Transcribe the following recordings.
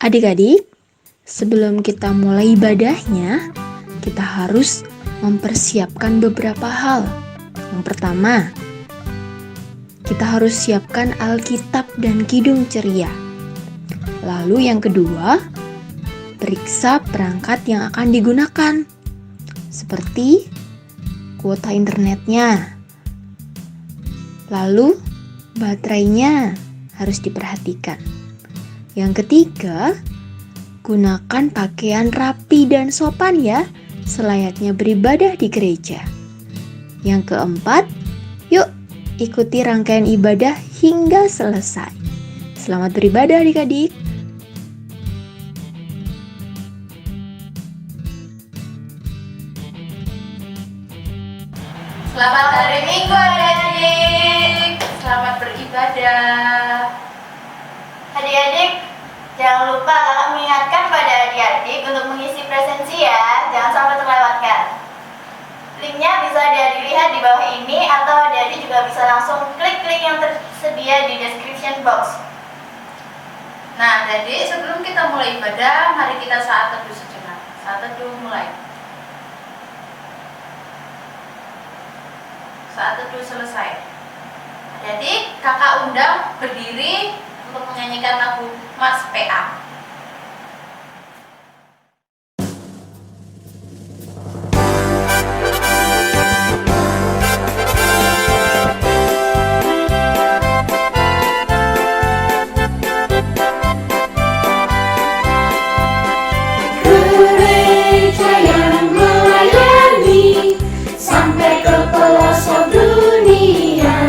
Adik-adik, sebelum kita mulai ibadahnya, kita harus mempersiapkan beberapa hal. Yang pertama, kita harus siapkan Alkitab dan Kidung Ceria. Lalu yang kedua, periksa perangkat yang akan digunakan, seperti kuota internetnya. Lalu baterainya harus diperhatikan. Yang ketiga, gunakan pakaian rapi dan sopan ya, selayaknya beribadah di gereja. Yang keempat, yuk ikuti rangkaian ibadah hingga selesai. Selamat beribadah adik-adik. Selamat hari Minggu adik-adik. Selamat beribadah. Adik-adik, jangan lupa kakak mengingatkan pada adik-adik untuk mengisi presensi ya, jangan sampai terlewatkan. Linknya bisa adik-adik lihat di bawah ini, atau adik-adik juga bisa langsung klik link yang tersedia di description box. Nah, jadi sebelum kita mulai ibadah, mari kita saat teduh sejenak. Saat teduh mulai. Saat teduh selesai. Jadi kakak undang berdiri untuk menyanyikan lagu Mas PA. Gereja yang melayani sampai ke pelosok dunia,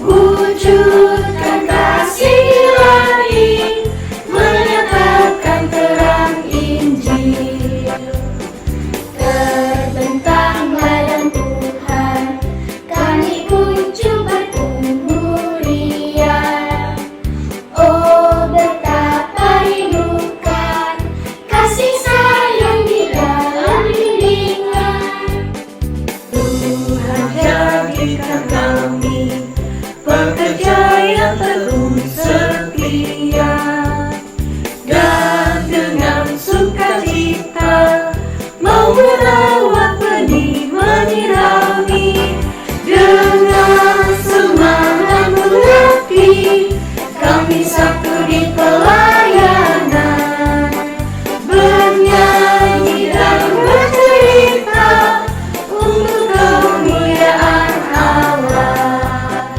wujudkan kasih ilahi, menyatakan terang Injil. Terbentanglah dan Tuhan, kami pun coba tumbuh riang. Oh, betapa rindukan kasih sayang di dalam bimbingan. Tuhan jadikan kami pekerja yang tekun setia, dan dengan sukacita mau merawat benih menyirami. Dengan semangat mengabdi, kami satu di pelayanan, bernyanyi dan bercerita untuk kemuliaan Allah.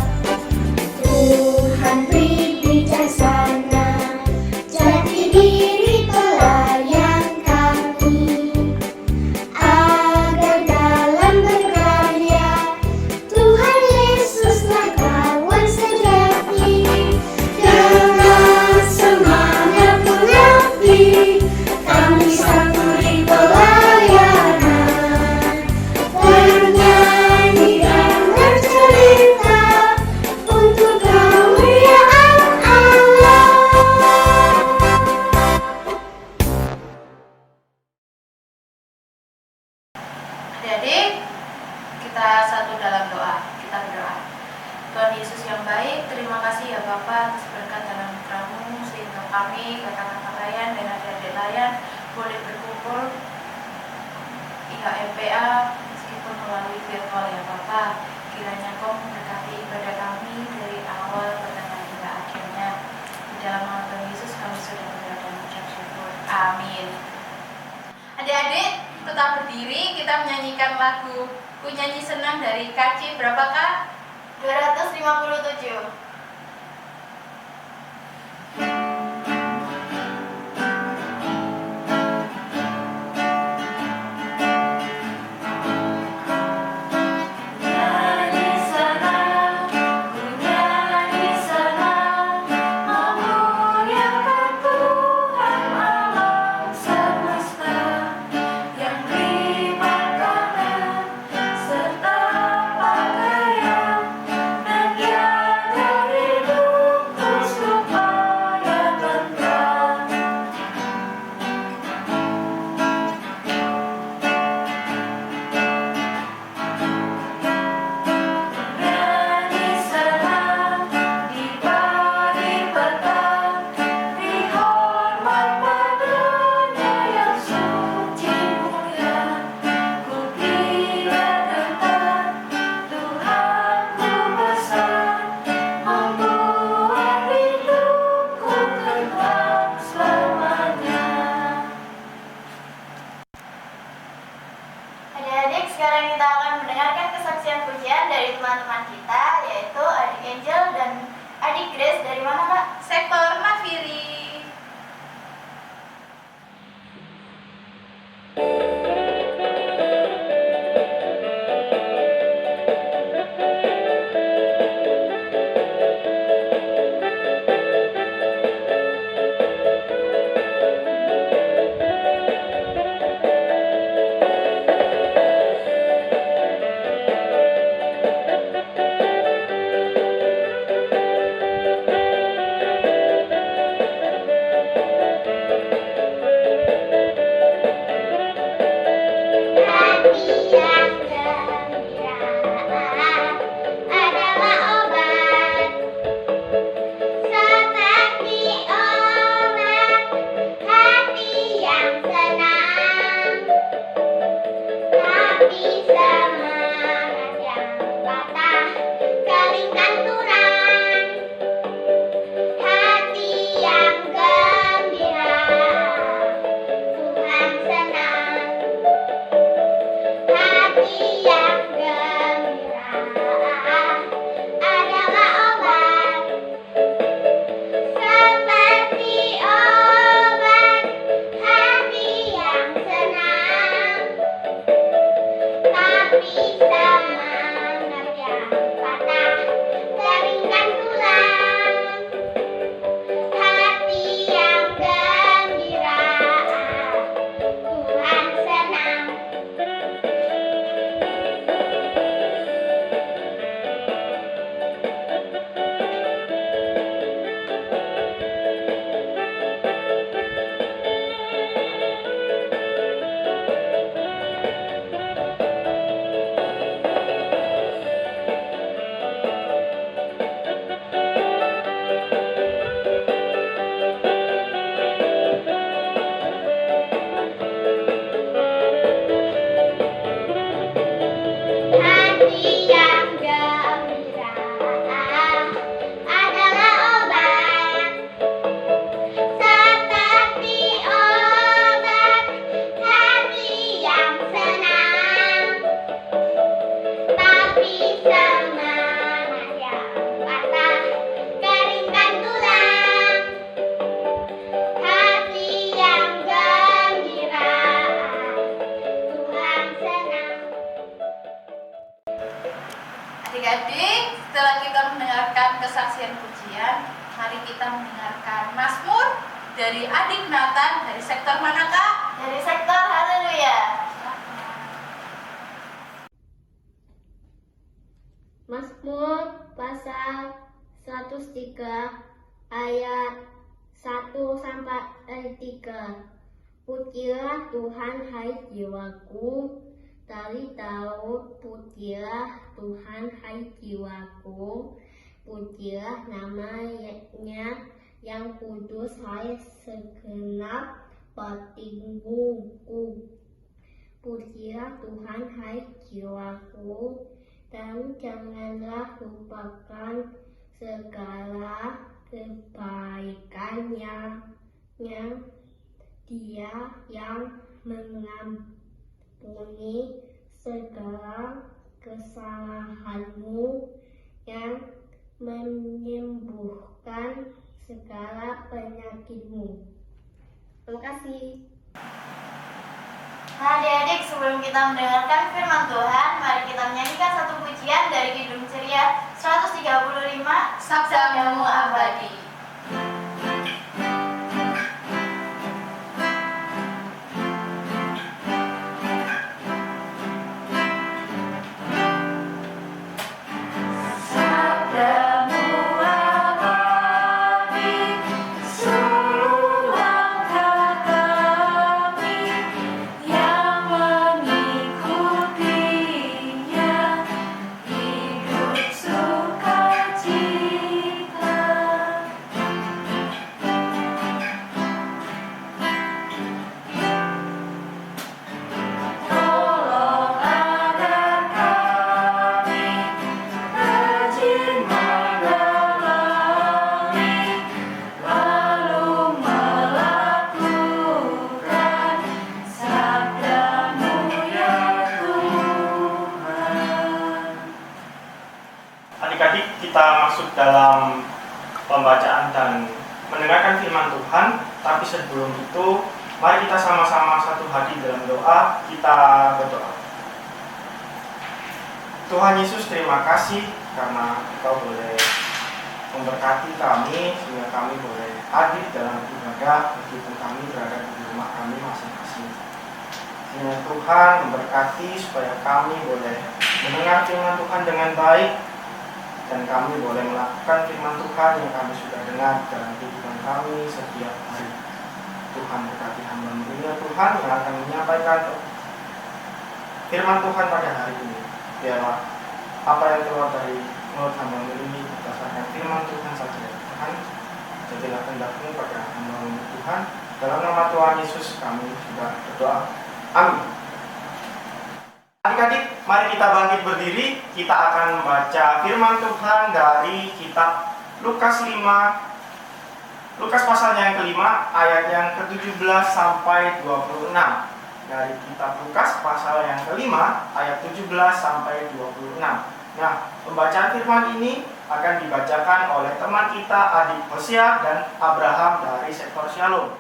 Tuhan beri bijaksana, jati diri pelayan kami, agar dalam berkarya Tuhan Yesuslah kawan sejati. Dengan semangat mengabdi, kami satu di pelayanan, bernyanyi dan bercerita untuk kemuliaan Allah. Adik-adik, kita satu dalam doa. Kita berdoa. Tuhan Yesus yang baik, terima kasih ya Bapa atas berkat dalam putra-Mu, sehingga kami, kakak-kakak layan dan adik-adik layan boleh berkumpul IHMPA meskipun melalui virtual ya Bapa. Kiranya Kau memberkati ibadah kami dari awal pertengahan hingga akhirnya. Di dalam nama Tuhan Yesus kami sudah berdoa dan mengucap syukur. Amin. Adik-adik, tetap berdiri, kita menyanyikan lagu Ku Nyanyi Senang dari KC berapa Kak? 257. Nyanyi senang, ku nyanyi senang, memuliakan Tuhan alam semesta, yang beri makanan serta pakaian, dan yang pengasihan pujian, mari kita mendengarkan Mazmur dari adik Nathan dari sektor manakah? Dari sektor Haleluya. Mazmur pasal 103 ayat 1 sampai 3. Pujilah Tuhan hai jiwaku, dari Daud. Pujilah Tuhan hai jiwaku, pujilah namanya yang kudus hai segenap batinku. Pujilah Tuhan hai jiwaku, dan janganlah lupakan segala kebaikannya, yang Dia yang mengampuni segala kesalahanmu, yang menyembuhkan segala penyakitmu. Terima kasih. Nah, adik-adik, sebelum kita mendengarkan firman Tuhan, mari kita menyanyikan satu pujian dari Kidung Ceria 135, Sabdamu Abadi. Sabdamu abadi, seluruh langkah kami yang mengikutinya, hidup sukacita. Tolong agar kami rajin mendalami, lalu melakukan sabdamu ya Tuhan. Adik-adik, kita masuk dalam pembacaan dan mendengarkan firman Tuhan. Tapi sebelum itu, mari kita sama-sama satu hati dalam doa. Kita berdoa. Tuhan Yesus, terima kasih karena Engkau boleh memberkati kami sehingga kami boleh hadir dalam ibadah meskipun kami berada di rumah kami masing-masing. Sehingga Tuhan memberkati supaya kami boleh mendengar firman Tuhan dengan baik, dan kami boleh melakukan firman Tuhan yang kami sudah dengar dalam kehidupan kami setiap hari. Tuhan berkati hamba-Mu ini, Tuhan, yang akan menyampaikan firman Tuhan pada hari ini. Biarlah apa yang keluar dari mulut hamba-Mu ini berdasarkan firman Tuhan saja. Tuhan, jadilah kehendak-Mu pada hamba-Mu ini, Tuhan. Dalam nama Tuhan Yesus kami sudah berdoa. Amin. Adik-adik, mari kita bangkit berdiri. Kita akan membaca firman Tuhan dari kitab Lukas 5, Lukas pasalnya yang kelima, ayat yang ke-17 sampai 26. Dari kitab Lukas pasal yang kelima, ayat 17 sampai 26. Nah, pembacaan firman ini akan dibacakan oleh teman kita Adik Hosea dan Abraham dari sektor Shalom.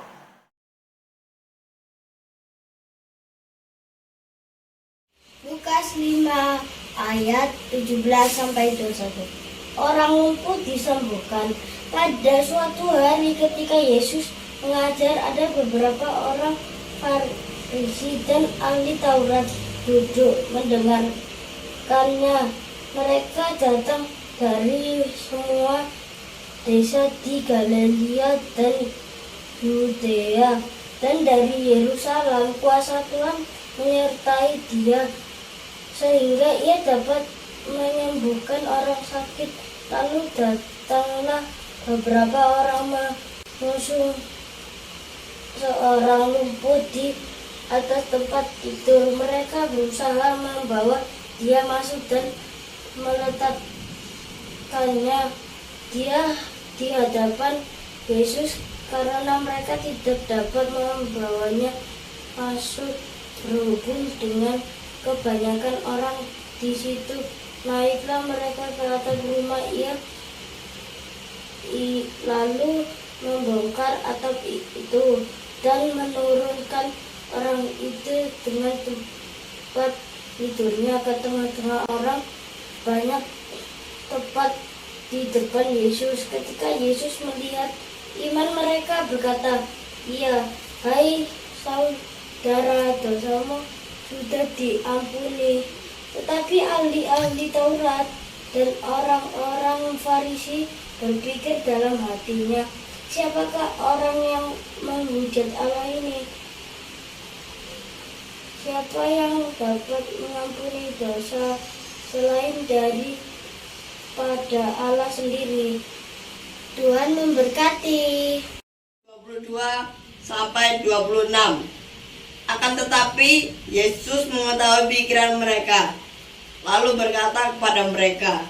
Lukas 5 ayat 17 sampai 21. Orang lumpuh disembuhkan. Pada suatu hari ketika Yesus mengajar, ada beberapa orang Farisi dan ahli Taurat duduk mendengarkannya. Mereka datang dari semua desa di Galilea dan Yudea dan dari Yerusalem. Kuasa Tuhan menyertai dia sehingga ia dapat menyembuhkan orang sakit. Lalu datanglah beberapa orang mengusung seorang lumpuh di atas tempat tidur. Mereka berusaha membawa dia masuk dan meletakkannya dia di hadapan Yesus. Karena mereka tidak dapat membawanya masuk berhubung dengan kebanyakan orang di situ, naiklah mereka ke atap rumah lalu membongkar atap itu dan menurunkan orang itu dengan tempat tidurnya ke tengah-tengah orang banyak. Tepat di depan Yesus. Ketika Yesus melihat iman mereka, berkata, "Iya, hai saudara, dosamu sudah diampuni." Tetapi ahli-ahli Taurat dan orang-orang Farisi berpikir dalam hatinya, "Siapakah orang yang menghujat Allah ini? Siapa yang dapat mengampuni dosa selain pada Allah sendiri?" Tuhan memberkati. 22 sampai 26. Akan tetapi Yesus mengetahui pikiran mereka, lalu berkata kepada mereka,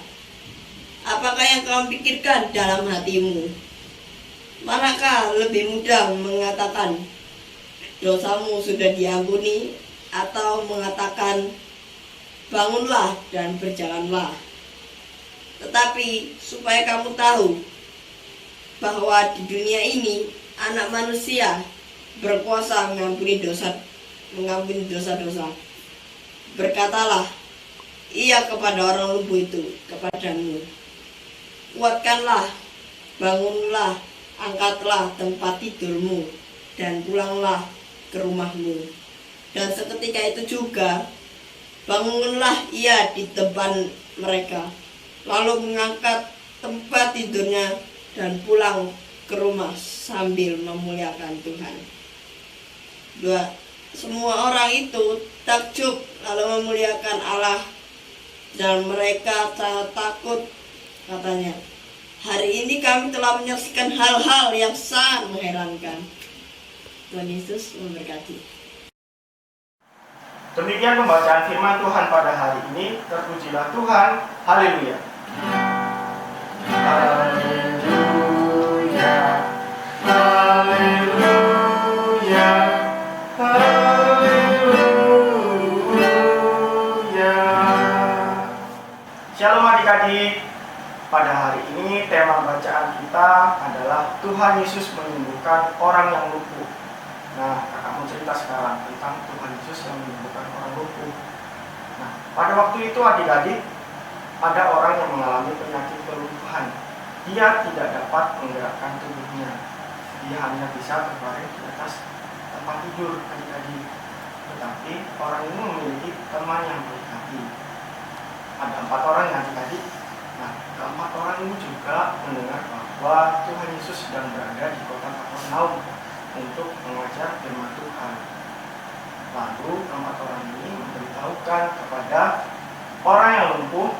"Apakah yang kamu pikirkan dalam hatimu? Manakah lebih mudah mengatakan, dosamu sudah diampuni, atau mengatakan, bangunlah dan berjalanlah? Tetapi supaya kamu tahu bahwa di dunia ini Anak Manusia berkuasa mengampuni dosa-dosa. Berkatalah ia kepada orang lumpuh itu kepadamu, kuatkanlah, bangunlah, angkatlah tempat tidurmu, dan pulanglah ke rumahmu." Dan seketika itu juga bangunlah ia di depan mereka, lalu mengangkat tempat tidurnya dan pulang ke rumah sambil memuliakan Tuhan. Semua orang itu takjub lalu memuliakan Allah, dan mereka sangat takut. Katanya, "Hari ini kami telah menyaksikan hal-hal yang sangat mengherankan." Tuhan Yesus memberkati. Demikian pembacaan firman Tuhan pada hari ini. Terpujilah Tuhan. Haleluya. Haleluya, haleluya, haleluya. Shalom adik-adik. Pada hari ini tema bacaan kita adalah Tuhan Yesus menyembuhkan orang yang lumpuh. Nah, kakak mau cerita sekarang tentang Tuhan Yesus yang menyembuhkan orang lumpuh. Nah, pada waktu itu adik-adik, ada orang yang mengalami penyakit kelumpuhan. Dia tidak dapat menggerakkan tubuhnya. Dia hanya bisa berbaring di atas tempat tidur adik-adik. Tetapi orang ini memiliki teman yang baik hati. Ada 4 orang yang adik-adik. Nah, keempat orang ini juga mendengar bahwa Tuhan Yesus sedang berada di kota Kapernaum untuk mengajar firman Tuhan. Lalu keempat orang ini memberitahukan kepada orang yang lumpuh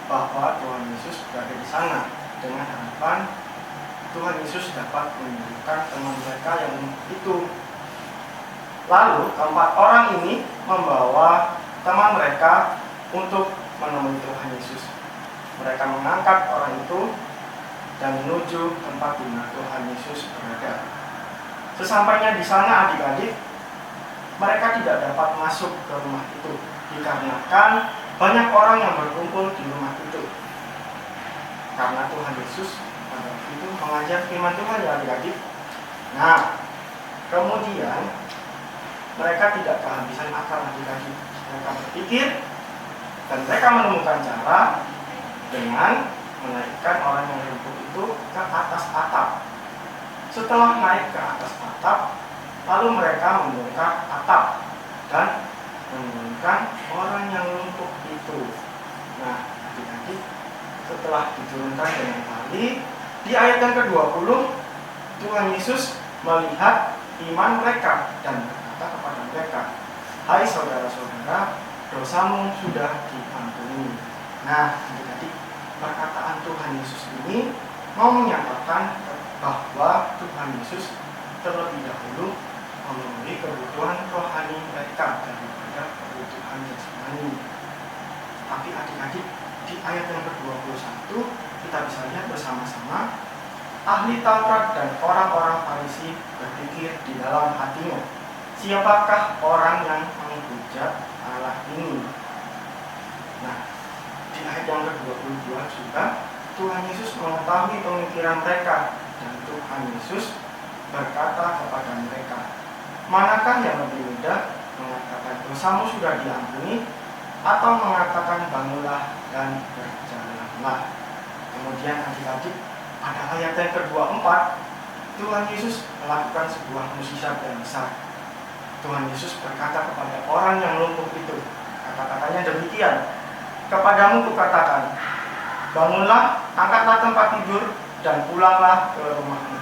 bahwa Tuhan Yesus berada di sana, dengan harapan Tuhan Yesus dapat menyembuhkan teman mereka yang lumpuh itu. Lalu keempat orang ini membawa teman mereka untuk menemui Tuhan Yesus. Mereka mengangkat orang itu dan menuju tempat di mana Tuhan Yesus berada. Sesampainya di sana adik-adik, mereka tidak dapat masuk ke rumah itu dikarenakan banyak orang yang berkumpul di rumah itu. Karena Tuhan Yesus pada waktu itu mengajar firman Tuhan ya adik-adik. Nah, kemudian mereka tidak kehabisan akal adik-adik. Mereka berpikir dan mereka menemukan cara dengan menaikkan orang yang lumpuh itu ke atas atap. Setelah naik ke atas atap, lalu mereka membongkar atap dan menurunkan orang yang lumpuh itu. Nah, adik-adik, setelah diturunkan dengan tali, di ayat yang ke-20, Tuhan Yesus melihat iman mereka dan berkata kepada mereka, "Hai saudara-saudara, dosamu sudah diampuni." Nah, adik-adik, perkataan Tuhan Yesus ini mau menyatakan bahwa Tuhan Yesus terlebih dahulu memenuhi kebutuhan rohani mereka daripada kebutuhan jasmani. Tapi adik-adik, di ayat yang ke-21 kita bisa lihat bersama-sama ahli Taurat dan orang-orang Farisi berpikir di dalam hatinya, "Siapakah orang yang menghujat Allah ini?" Nah, di ayat yang ke-22 juga Tuhan Yesus mengetahui pemikiran mereka, dan Tuhan Yesus berkata kepada mereka, "Manakah yang lebih mudah, mengatakan dosamu sudah diampuni, atau mengatakan bangunlah dan berjalanlah?" Kemudian adik-adik, pada ayat yang ke-24, Tuhan Yesus melakukan sebuah mukjizat yang besar. Tuhan Yesus berkata kepada orang yang lumpuh itu, kata-katanya demikian, "Kepadamu kukatakan, bangunlah, angkatlah tempat tidur, dan pulanglah ke rumahmu."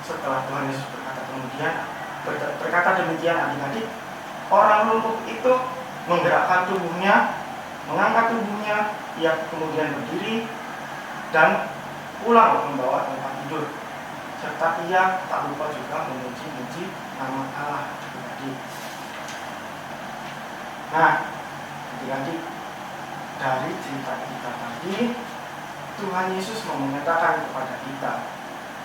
Setelah Tuhan Yesus berkata demikian, adik-adik, orang lumpuh itu menggerakkan tubuhnya, mengangkat tubuhnya, ia kemudian berdiri dan pulang membawa tempat tidur. Serta ia tak lupa juga memuji-muji nama Allah. Nah, adik-adik, dari cerita kita tadi, Tuhan Yesus mau mengatakan kepada kita,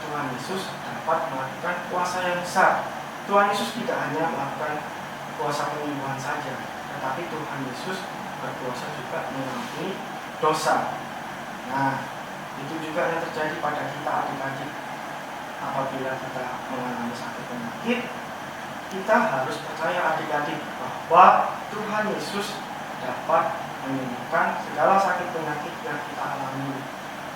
Tuhan Yesus dapat melakukan kuasa yang besar. Tuhan Yesus tidak hanya melakukan kuasa penyembuhan saja, tetapi Tuhan Yesus berkuasa juga mengampuni dosa. Nah, itu juga yang terjadi pada kita adik-adik. Apabila kita mengalami sakit penyakit, kita harus percaya adik-adik bahwa Tuhan Yesus dapat menyembuhkan segala sakit penyakit yang kita alami.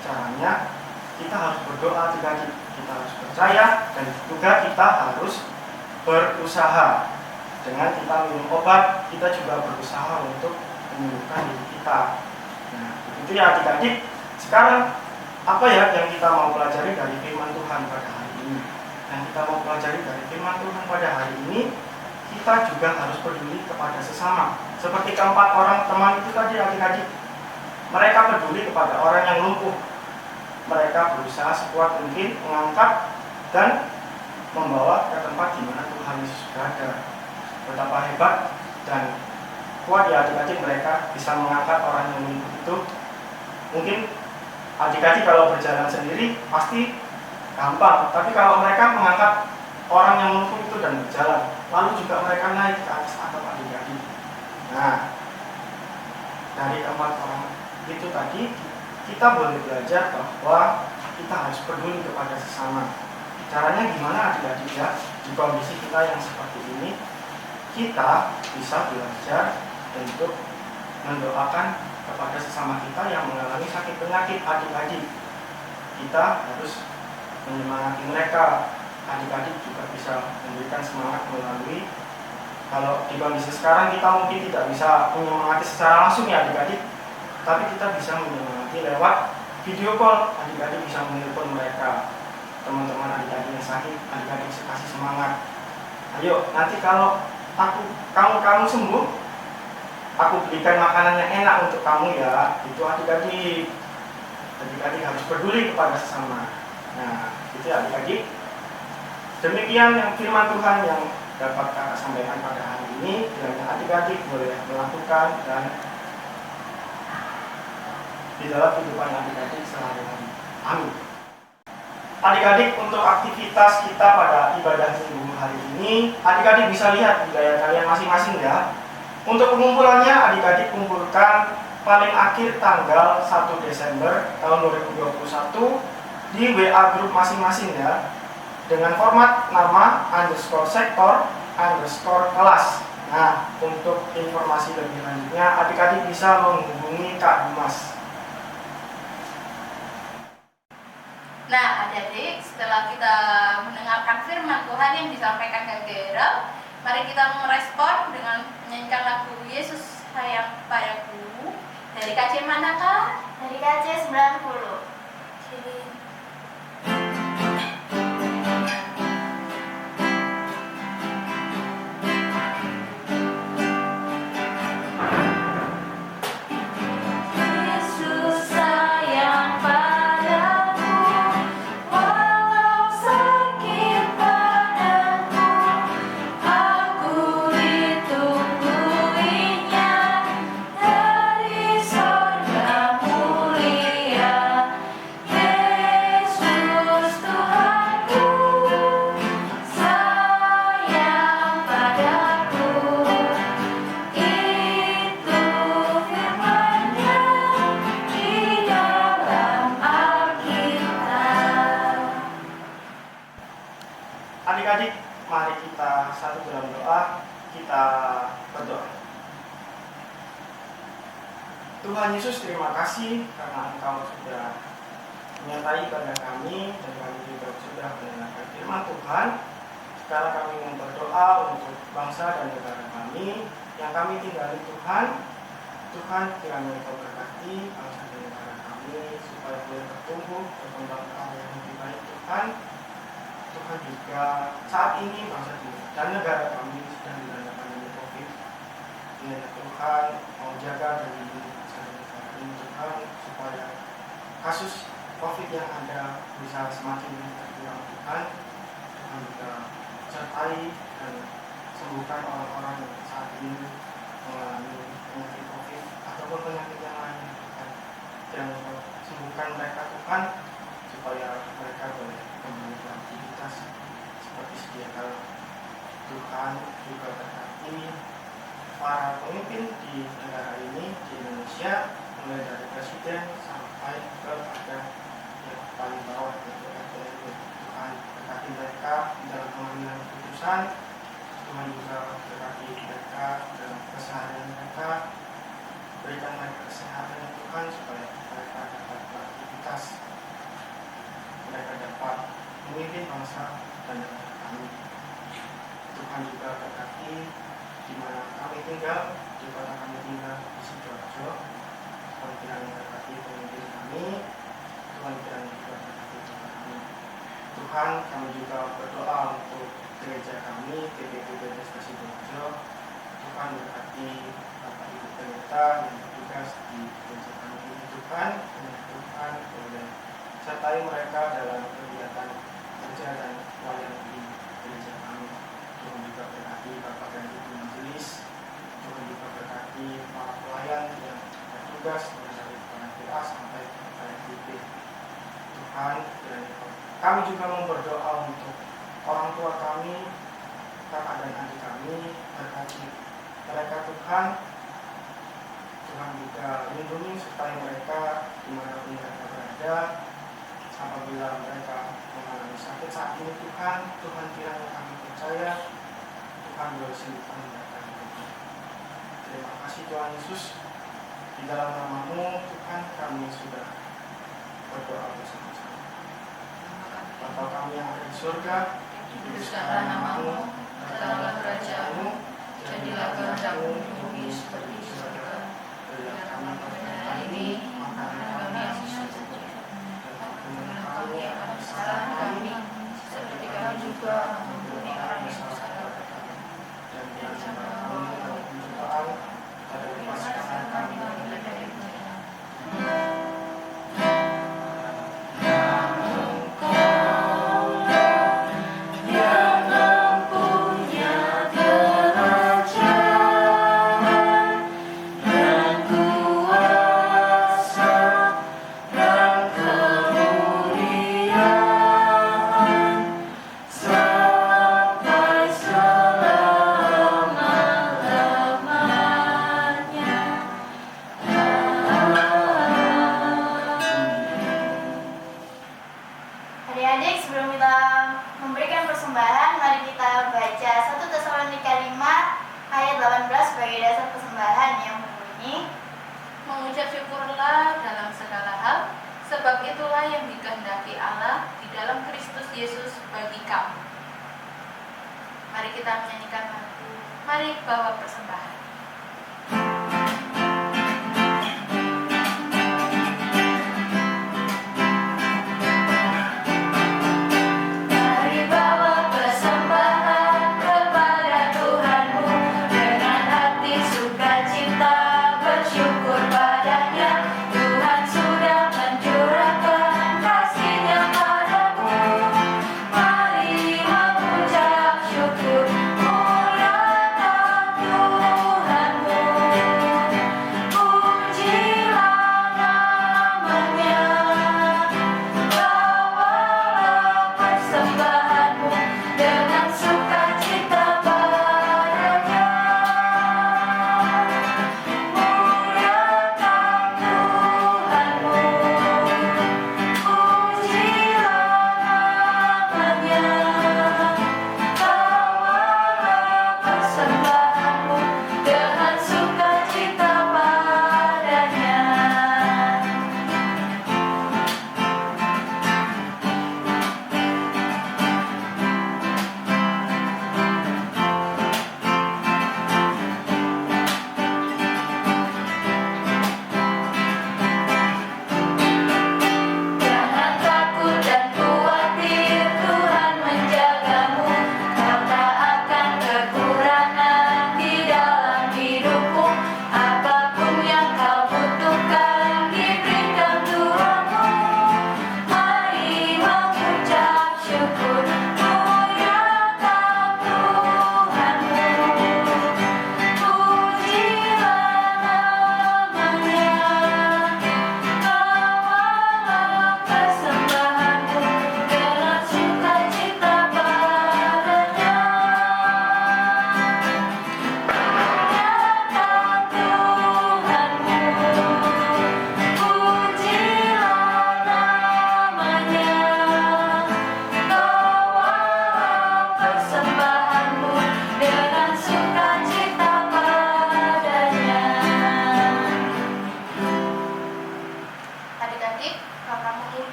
Caranya, kita harus berdoa adik-adik, kita harus percaya, dan juga kita harus berusaha. Dengan kita minum obat, kita juga berusaha untuk menyembuhkan diri kita. Nah, itu ya adik-adik. Sekarang, apa ya yang kita mau pelajari dari firman Tuhan pada hari ini? Yang kita mau pelajari dari firman Tuhan pada hari ini, kita juga harus peduli kepada sesama. Seperti keempat orang teman itu tadi adik-adik, mereka peduli kepada orang yang lumpuh. Mereka berusaha sekuat mungkin mengangkat dan membawa ke tempat di mana Tuhan Yesus berada. Betapa hebat dan kuat ya adik-adik mereka bisa mengangkat orang yang lumpuh itu. Mungkin adik-adik kalau berjalan sendiri pasti gampang, tapi kalau mereka mengangkat orang yang lumpuh itu dan berjalan, lalu juga mereka naik ke atas atap adik-adik. Nah, dari keempat orang itu tadi, kita boleh belajar bahwa kita harus peduli kepada sesama. Caranya gimana adik-adik ya? Di kondisi kita yang seperti ini, kita bisa belajar untuk mendoakan kepada sesama kita yang mengalami sakit penyakit adik-adik. Kita harus menyemangati mereka. Adik-adik juga bisa memberikan semangat melalui, kalau di kondisi sekarang kita mungkin tidak bisa menyemangati secara langsung ya adik-adik, tapi kita bisa menyemangati lewat video call. Adik-adik bisa menelpon mereka, teman-teman adik-adik yang sakit, adik-adik kasih semangat. Ayo, nanti kalau kamu sembuh, aku berikan makanan yang enak untuk kamu ya. Itu adik-adik. Adik-adik harus peduli kepada sesama. Nah, itu ya adik-adik. Demikian yang firman Tuhan yang dapat kakak sampaikan pada hari ini. Kiranya adik-adik boleh melakukan dan di dalam kehidupan adik-adik sehari-hari. Amin. Adik-adik, untuk aktivitas kita pada ibadah minggu hari ini, adik-adik bisa lihat di layar kalian masing-masing ya. Untuk pengumpulannya, adik-adik kumpulkan paling akhir tanggal 1 Desember tahun 2021 di WA grup masing-masing ya, dengan format nama _sektor_kelas. Nah, untuk informasi lebih lanjutnya, adik-adik bisa menghubungi Kak Dimas. Nah, adik-adik, setelah kita mendengarkan firman Tuhan yang disampaikan Kak Gerald, mari kita merespon dengan menyanyikan lagu Yesus Sayang Padaku. Dari KC mana, Kak? Dari KC 90. Yesus sayang padaku, walau sakit badanku, aku ditungguinya dari sorga mulia. Yesus Tuhanku sayang padaku, itu firman-Nya di dalam Alkitab. Adik-adik, mari kita satu dalam doa, kita berdoa. Tuhan Yesus, terima kasih karena Engkau sudah menyertai ibadah kami dan kami juga sudah mendengarkan firman Tuhan. Sekarang kami mau berdoa untuk bangsa dan negara kami yang kami tinggali Tuhan. Tuhan, kiranya Engkau berkati bangsa dan negara kami supaya boleh bertumbuh, berkembang ke arah yang lebih baik Tuhan. Tuhan juga saat ini bangsa dan negara kami sedang dilanda pandemi COVID. Kiranya Tuhan mau jaga dari bangsa dan negara ini Tuhan, supaya kasus COVID yang ada bisa semakin berkurang Tuhan. Tuhan juga sertai dan sembuhkan orang-orang yang saat ini mengalami penyakit COVID ataupun penyakit yang lain Tuhan. Dan sembuhkan mereka Tuhan, supaya mereka boleh kembali beraktivitas seperti sedia kala. Tuhan juga berkati para pemimpin di negara ini, di Indonesia, mulai dari presiden sampai kepada yang paling bawah, yaitu RT. Tuhan berkati mereka di dalam pengambilan keputusan. Tuhan juga berkati mereka dalam keseharian mereka. Berikan mereka kesehatan Tuhan, supaya mereka dapat beraktivitas, mereka dapat memimpin bangsa dan negara kami. Tuhan juga berkati di mana kami tinggal, di kota kami tinggal di Sidoarjo. Tuhan kiranya berkati pemimpin kami. Tuhan kiranya juga berkati doa kami. Tuhan, kami juga berdoa untuk gereja kami, GPB Desa Sidoarjo. Tuhan berkati Bapak Ibu Pendeta yang bertugas di gereja kami ini Tuhan. Tuhan boleh sertai mereka dalam kegiatan kerja dan pelayanan di gereja kami. Tuhan juga berkati Bapak dan Ibu Majelis. Tuhan juga berkati para pelayan yang bertugas dari PA sampai PB. Tuhan, kami juga mau berdoa untuk orang tua kami, kakak dan adik kami, berkati mereka Tuhan. Tuhan juga lindungi supaya mereka dimanapun mereka berada, apabila mereka mengalami sakit saat ini Tuhan, Tuhan kiranya kami percaya Tuhan boleh sembuhkan mereka Tuhan. Terima kasih Tuhan Yesus, di dalam nama-Mu Tuhan kami sudah berdoa bersama-sama. Bapa kami yang ada di surga, dikuduskanlah nama-Mu, datanglah kerajaan-Mu, jadilah kehendak-Mu di bumi seperti di surga. Berilah kami pada hari ini makanan kami yang secukupnya. Kami akan kesalahan kami, seperti kami juga mengampuni orang yang bersalah kepada kami. Dan jangan kami dalam pencobaan, tetapi lepaskanlah kami dari bencana. Adik-adik, sebelum kita memberikan persembahan, mari kita baca 1 Tesalonika 5 ayat 18 sebagai dasar persembahan yang berbunyi, Mengucap syukurlah dalam segala hal, sebab itulah yang dikehendaki Allah di dalam Kristus Yesus bagi kamu. Mari kita menyanyikan lagu, mari bawa persembahan. Mari bawa persembahan kepada Tuhanmu dengan hati sukacita, bersyukur padanya. Tuhan sudah mencurahkan kasih-Nya padamu. Mari mengucap syukur, muliakan Tuhan.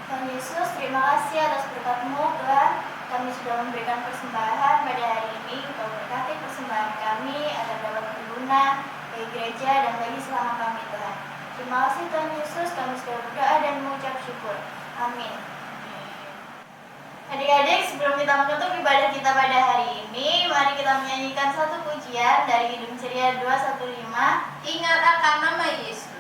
Tuhan Yesus, terima kasih atas berkat-Mu, Tuhan. Kami sudah memberikan persembahan pada hari ini. Kau berkati persembahan kami agar dapat berguna bagi gereja dan bagi selama kami, Tuhan. Terima kasih Tuhan Yesus, kami sudah berdoa dan mengucap syukur. Amin. Adik-adik, sebelum kita menutup ibadah kita pada hari ini, mari kita menyanyikan satu pujian dari Kidung Ceria 215. Ingat akan nama Yesus.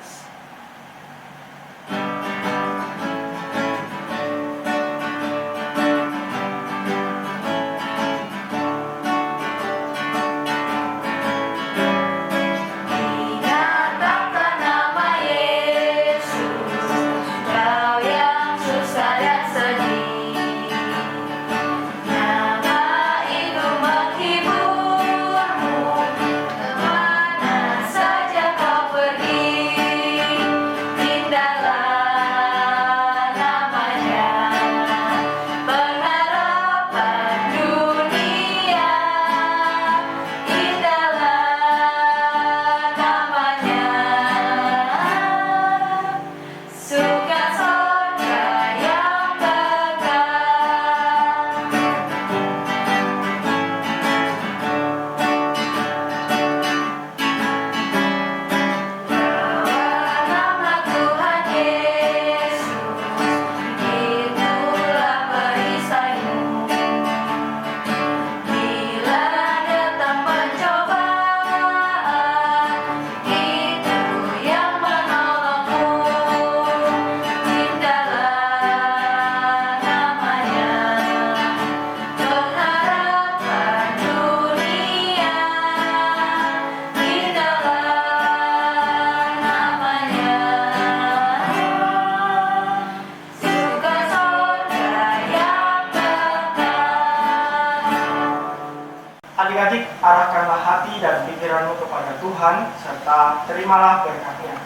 Adik-adik, arahkanlah hati dan pikiranmu kepada Tuhan, serta terimalah berkat-Nya.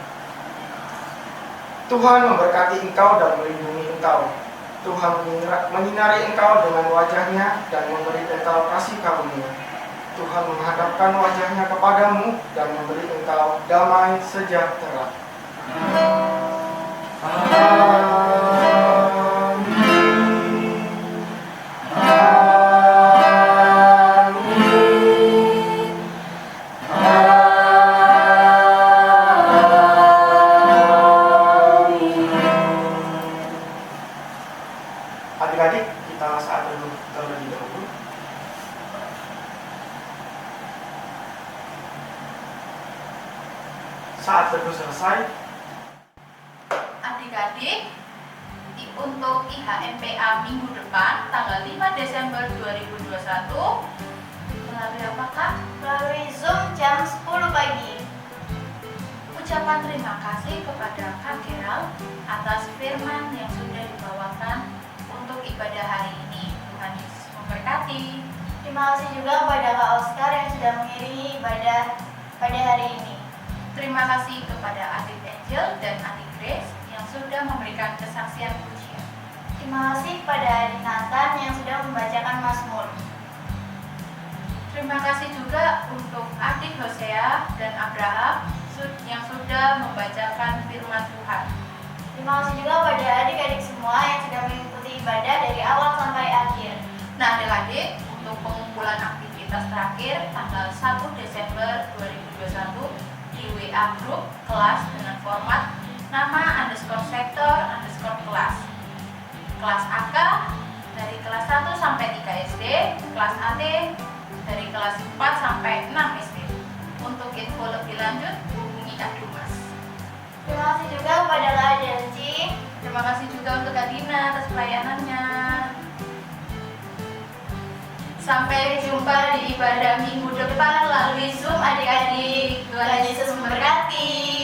Tuhan memberkati engkau dan melindungi engkau. Tuhan menyinari engkau dengan wajah-Nya dan memberi engkau kasih karunia. Tuhan menghadapkan wajah-Nya kepadamu dan memberi engkau damai sejahtera. Adik-adik, kita saat dulu terlebih dahulu. Saat teduh selesai, Adik-adik, untuk IHMPA minggu depan, tanggal 5 Desember 2021, melalui apakah? Melalui Zoom jam 10 pagi. Ucapan terima kasih kepada Kak Gerald atas firman yang sudah dibawakan untuk ibadah hari ini. Tuhan Yesus memberkati. Terima kasih juga kepada Kak Oscar yang sudah mengiringi ibadah pada hari ini. Terima kasih kepada adik Angel dan adik Grace yang sudah memberikan kesaksian pujian. Terima kasih kepada adik Nathan yang sudah membacakan Mazmur. Terima kasih juga untuk adik Hosea dan Abraham yang sudah membacakan firman Tuhan. Terima kasih juga kepada adik-adik semua yang sudah mengikuti ibadah dari awal sampai akhir. Nah, adik-adik, untuk pengumpulan aktivitas terakhir tanggal 1 Desember 2021 di WA Group kelas dengan format nama _sektor_kelas. Kelas AK dari kelas 1 sampai 3 SD, kelas AT dari kelas 4 sampai 6 SD. Untuk info lebih lanjut, hubungi Kak Dumas. Terima kasih juga kepada Kak Janji. Terima kasih juga untuk Kak Dina atas pelayanannya. Sampai jumpa di ibadah minggu depan melalui Zoom adik-adik. Tuhan Yesus memberkati.